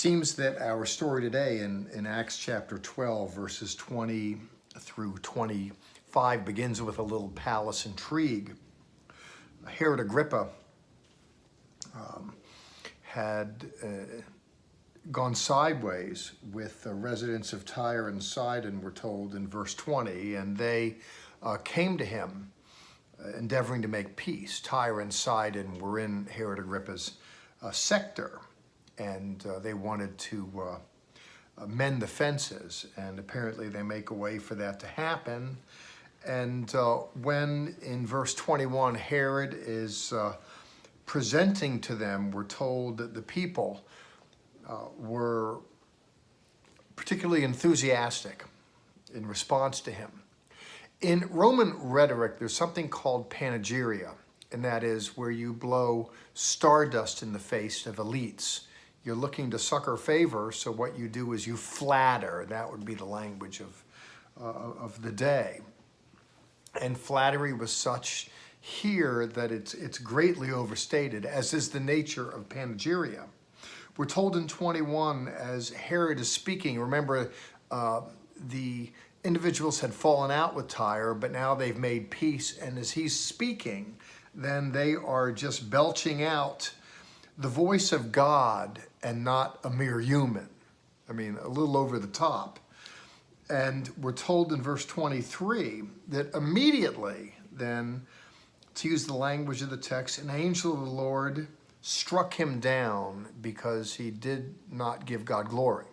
Seems that our story today in Acts chapter 12, verses 20 through 25 begins with a little palace intrigue. Herod Agrippa had gone sideways with the residents of Tyre and Sidon, we're told in verse 20, and they came to him endeavoring to make peace. Tyre and Sidon were in Herod Agrippa's sector, and they wanted to mend the fences, and apparently they make a way for that to happen. And when in verse 21 Herod is presenting to them, we're told that the people were particularly enthusiastic in response to him. In Roman rhetoric, there's something called panegyria, and that is where you blow stardust in the face of elites. You're looking to sucker favor, so what you do is you flatter. That would be the language of the day. And flattery was such here that it's greatly overstated, as is the nature of panegyria. We're told in 21, as Herod is speaking, remember the individuals had fallen out with Tyre, but now they've made peace, and as he's speaking, then they are just belching out the voice of God and not a mere human. I mean, a little over the top. And we're told in verse 23 that immediately then, to use the language of the text, an angel of the Lord struck him down because he did not give God glory.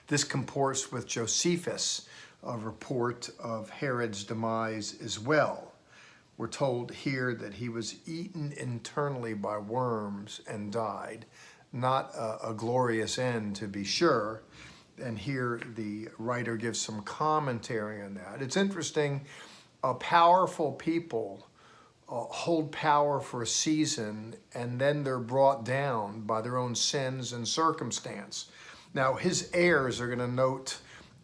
This comports with Josephus, a report of Herod's demise as well. We're told here that he was eaten internally by worms and died. Not a glorious end, to be sure. And here the writer gives some commentary on that. It's interesting, powerful people hold power for a season, and then they're brought down by their own sins and circumstance. Now, his heirs are going to note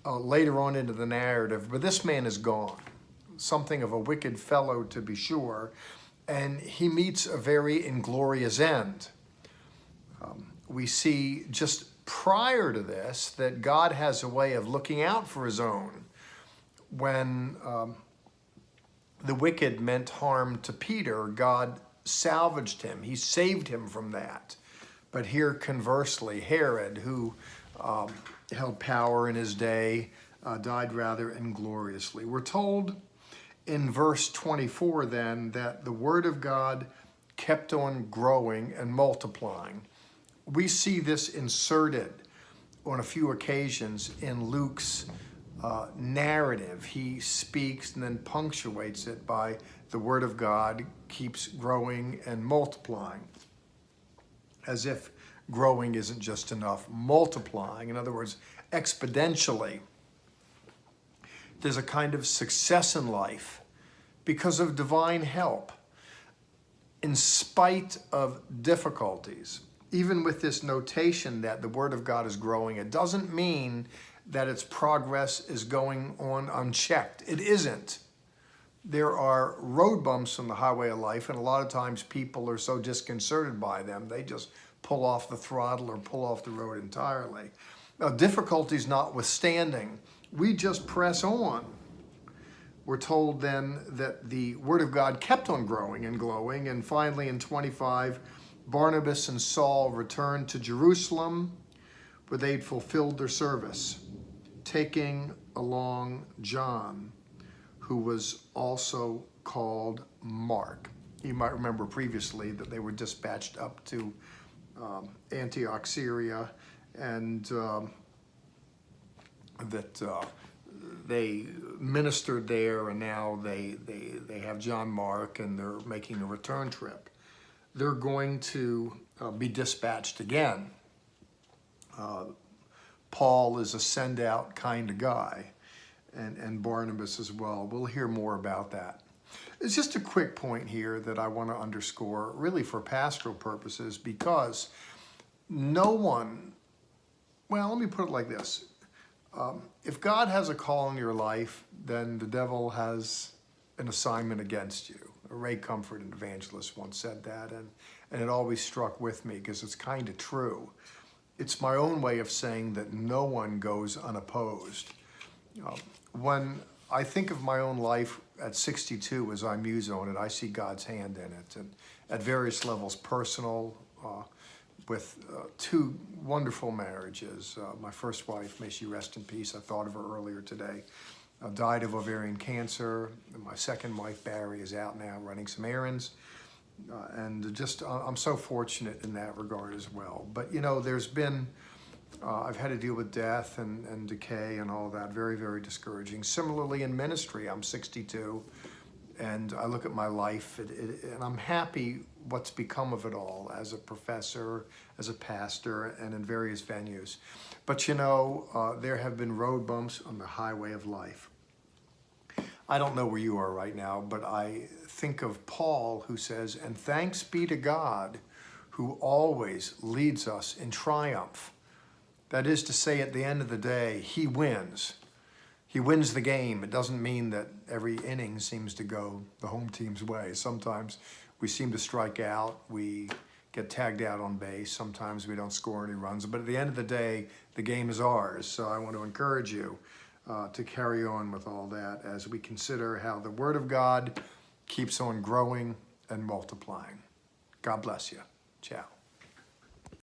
later on into the narrative, but this man is gone. Something of a wicked fellow, to be sure, and he meets a very inglorious end. We see just prior to this that God has a way of looking out for his own. When the wicked meant harm to Peter, God salvaged him. He saved him from that. But here, conversely, Herod, who held power in his day, died rather ingloriously. We're told in verse 24 then that the word of God kept on growing and multiplying. We see this inserted on a few occasions in Luke's narrative. He speaks and then punctuates it by the word of God keeps growing and multiplying, as if growing isn't just enough. Multiplying, in other words, exponentially. There's a kind of success in life because of divine help, in spite of difficulties. Even with this notation that the word of God is growing, it doesn't mean that its progress is going on unchecked. It isn't. There are road bumps on the highway of life, and a lot of times people are so disconcerted by them, they just pull off the throttle or pull off the road entirely. Now, difficulties notwithstanding, we just press on. We're told then that the word of God kept on growing and glowing, and finally in 25, Barnabas and Saul returned to Jerusalem, where they'd fulfilled their service, taking along John, who was also called Mark. You might remember previously that they were dispatched up to Antioch, Syria, and that they ministered there, and now they have John Mark, and they're making a return trip. They're going to be dispatched again. Paul is a send-out kind of guy, and Barnabas as well. We'll hear more about that. It's just a quick point here that I want to underscore, really for pastoral purposes, because no one, well, let me put it like this. If God has a call in your life, then the devil has an assignment against you. Ray Comfort, an evangelist, once said that, and it always struck with me because it's kind of true. it's my own way of saying that no one goes unopposed. When I think of my own life at 62 as I muse on it, I see God's hand in it, and at various levels, personal, with two wonderful marriages. My first wife, may she rest in peace, I thought of her earlier today, died of ovarian cancer. My second wife, Barry, is out now running some errands. And just, I'm so fortunate in that regard as well. But you know, there's been, I've had to deal with death and decay and all that, very, very discouraging. Similarly in ministry, I'm 62, and I look at my life, and I'm happy what's become of it all as a professor, as a pastor, and in various venues. But you know, there have been road bumps on the highway of life. I don't know where you are right now, but I think of Paul, who says, "And thanks be to God, who always leads us in triumph." That is to say, at the end of the day, he wins. He wins the game. It doesn't mean that every inning seems to go the home team's way. Sometimes we seem to strike out. We get tagged out on base. Sometimes we don't score any runs. But at the end of the day, the game is ours. So I want to encourage you to carry on with all that as we consider how the Word of God keeps on growing and multiplying. God bless you. Ciao.